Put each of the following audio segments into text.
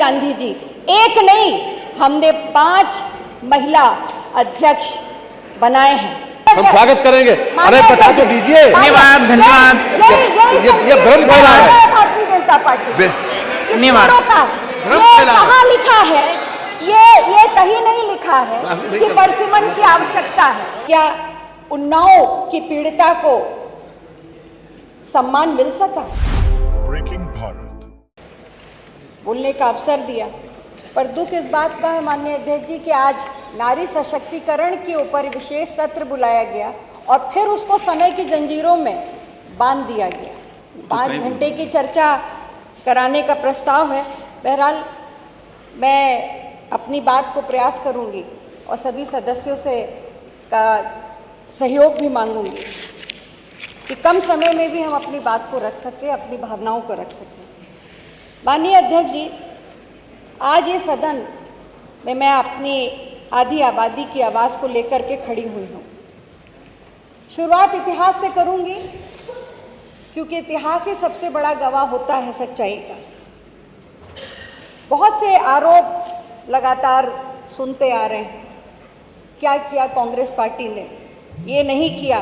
गांधी जी, एक नहीं हमने 5 महिला अध्यक्ष बनाए हैं। हम स्वागत करेंगे। अरे बता तो दीजिए। धन्यवाद धन्यवाद। ये भ्रम फैला है भारतीय जनता पार्टी। धन्यवाद। ये कहाँ लिखा है? ये कहीं नहीं लिखा है कि परसिमन की आवश्यकता है। क्या उन्नाव की पीड़िता को सम्मान मिल सका? ब्रेकिंग भारत बोलने का अवसर दिया, पर दुख इस बात का है माननीय अध्यक्ष जी कि आज नारी सशक्तिकरण के ऊपर विशेष सत्र बुलाया गया और फिर उसको समय की जंजीरों में बांध दिया गया। 5 घंटे की चर्चा कराने का प्रस्ताव है। बहरहाल मैं अपनी बात को प्रयास करूंगी और सभी सदस्यों से का सहयोग भी मांगूंगी कि कम समय में भी हम अपनी बात को रख सकें, अपनी भावनाओं को रख सकें। माननीय अध्यक्ष जी, आज ये सदन में मैं अपनी आधी आबादी की आवाज़ को लेकर के खड़ी हुई हूँ। शुरुआत इतिहास से करूँगी क्योंकि इतिहास ही सबसे बड़ा गवाह होता है सच्चाई का। बहुत से आरोप लगातार सुनते आ रहे हैं, क्या किया कांग्रेस पार्टी ने, ये नहीं किया,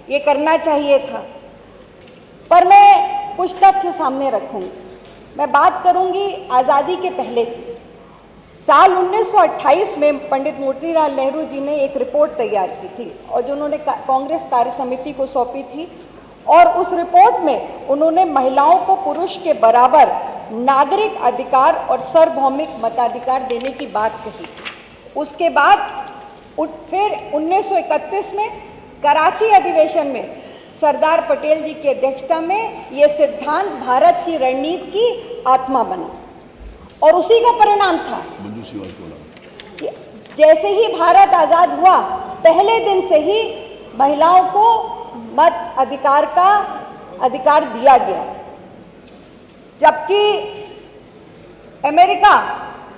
ये करना चाहिए था, पर मैं कुछ तथ्य सामने रखूँगी। मैं बात करूँगी आज़ादी के पहले की। साल 1928 में पंडित मोतीलाल नेहरू जी ने एक रिपोर्ट तैयार की थी और जो उन्होंने कांग्रेस कार्य समिति को सौंपी थी, और उस रिपोर्ट में उन्होंने महिलाओं को पुरुष के बराबर नागरिक अधिकार और सार्वभौमिक मताधिकार देने की बात कही थी। उसके बाद फिर 1931 में कराची अधिवेशन में सरदार पटेल जी की अध्यक्षता में ये सिद्धांत भारत की रणनीति की आत्मा बना और उसी का परिणाम था कि जैसे ही भारत आज़ाद हुआ, पहले दिन से ही महिलाओं को मत अधिकार का अधिकार दिया गया, जबकि अमेरिका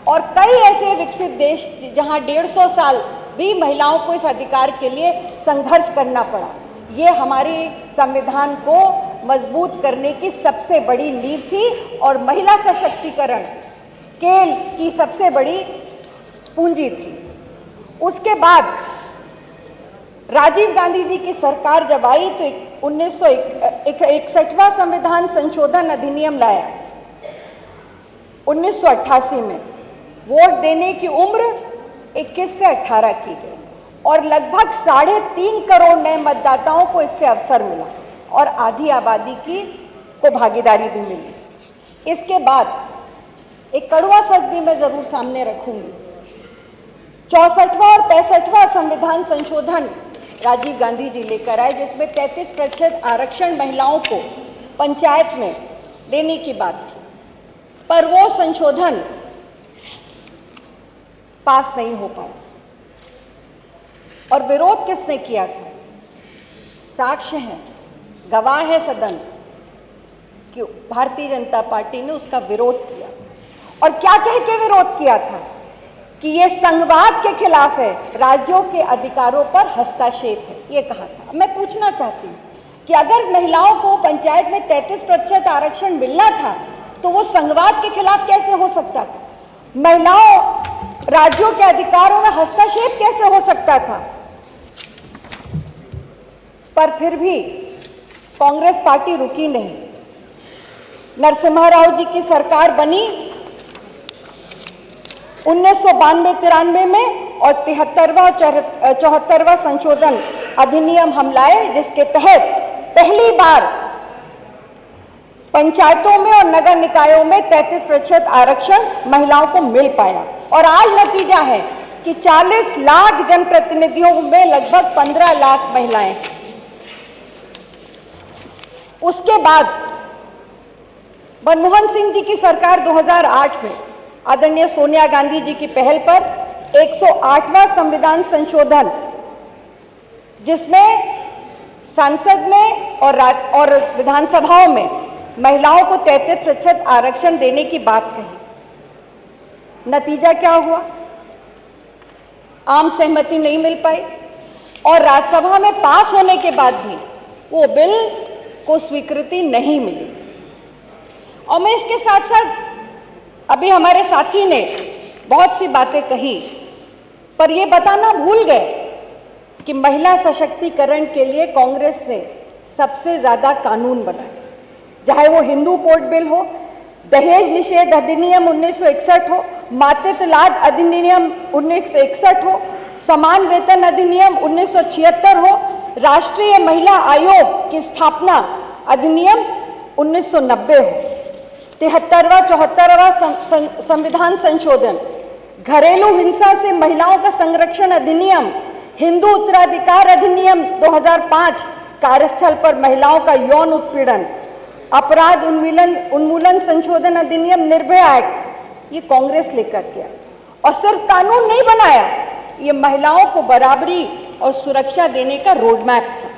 और कई ऐसे विकसित देश जहां 150 साल भी महिलाओं को इस अधिकार के लिए संघर्ष करना पड़ा। ये हमारी संविधान को मजबूत करने की सबसे बड़ी नींव थी और महिला सशक्तिकरण की सबसे बड़ी पूंजी थी। उसके बाद राजीव गांधी जी की सरकार जब आई तो 1961वां संविधान संशोधन अधिनियम लाया। 1988 में वोट देने की उम्र 21 से 18 की गई और लगभग 3.5 करोड़ नए मतदाताओं को इससे अवसर मिला और आधी आबादी को भागीदारी भी मिली। इसके बाद एक कड़वा सच भी मैं जरूर सामने रखूंगी। 64वां और 65वां संविधान संशोधन राजीव गांधी जी लेकर आए, जिसमें 33% आरक्षण महिलाओं को पंचायत में देने की बात थी, पर वो संशोधन पास नहीं हो पाया। और विरोध किसने किया था? साक्ष्य है, गवाह है सदन कि भारतीय जनता पार्टी ने उसका विरोध किया। और क्या कह के विरोध किया था कि ये संघवाद के खिलाफ है, राज्यों के अधिकारों पर हस्तक्षेप है, ये कहा था। मैं पूछना चाहती हूँ कि अगर महिलाओं को पंचायत में 33% आरक्षण मिलना था तो वो संघवाद के खिलाफ कैसे हो सकता था? महिलाओं राज्यों के अधिकारों में हस्तक्षेप कैसे हो सकता था? पर फिर भी कांग्रेस पार्टी रुकी नहीं। नरसिम्हा राव जी की सरकार बनी 1992-93 में और 73वां संशोधन अधिनियम हम लाए, जिसके तहत पहली बार पंचायतों में और नगर निकायों में 33% आरक्षण महिलाओं को मिल पाया। और आज नतीजा है कि 40 लाख जनप्रतिनिधियों में लगभग 15 लाख महिलाएं। उसके बाद मनमोहन सिंह जी की सरकार 2008 में आदरणीय सोनिया गांधी जी की पहल पर 108वां संविधान संशोधन, जिसमें संसद में और विधानसभाओं में महिलाओं को 33% आरक्षण देने की बात कही। नतीजा क्या हुआ? आम सहमति नहीं मिल पाई और राज्यसभा में पास होने के बाद भी वो बिल को स्वीकृति नहीं मिली। और मैं इसके साथ साथ अभी हमारे साथी ने बहुत सी बातें कही, पर ये बताना भूल गए कि महिला सशक्तिकरण के लिए कांग्रेस ने सबसे ज्यादा कानून बनाए, चाहे वो हिंदू कोड बिल हो, दहेज निषेध अधिनियम 1961 हो, मातृत्व लाभ अधिनियम 1961 हो, समान वेतन अधिनियम 1976 हो, राष्ट्रीय महिला आयोग की स्थापना अधिनियम 1990 हो, 73वां 74वां संविधान संशोधन, घरेलू हिंसा से महिलाओं का संरक्षण अधिनियम, हिंदू उत्तराधिकार अधिनियम 2005, कार्यस्थल पर महिलाओं का यौन उत्पीड़न, अपराध उन्मूलन संशोधन अधिनियम, निर्भया एक्ट, ये कांग्रेस लेकर गया। और सिर्फ कानून नहीं बनाया, ये महिलाओं को बराबरी और सुरक्षा देने का रोड मैप था।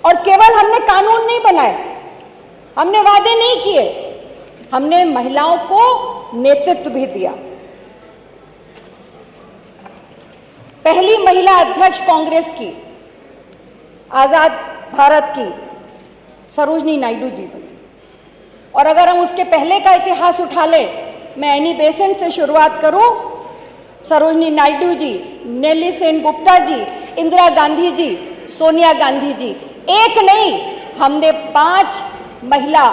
और केवल हमने कानून नहीं बनाए, हमने वादे नहीं किए, हमने महिलाओं को नेतृत्व भी दिया। पहली महिला अध्यक्ष कांग्रेस की, आजाद भारत की, सरोजनी नायडू जी बनी। और अगर हम उसके पहले का इतिहास उठा ले, मैं एनी बेसेंट से शुरुआत करूं, सरोजनी नायडू जी, नेली सेन गुप्ता जी, इंदिरा गांधी जी, सोनिया गांधी जी, एक नहीं, हमने 5 महिला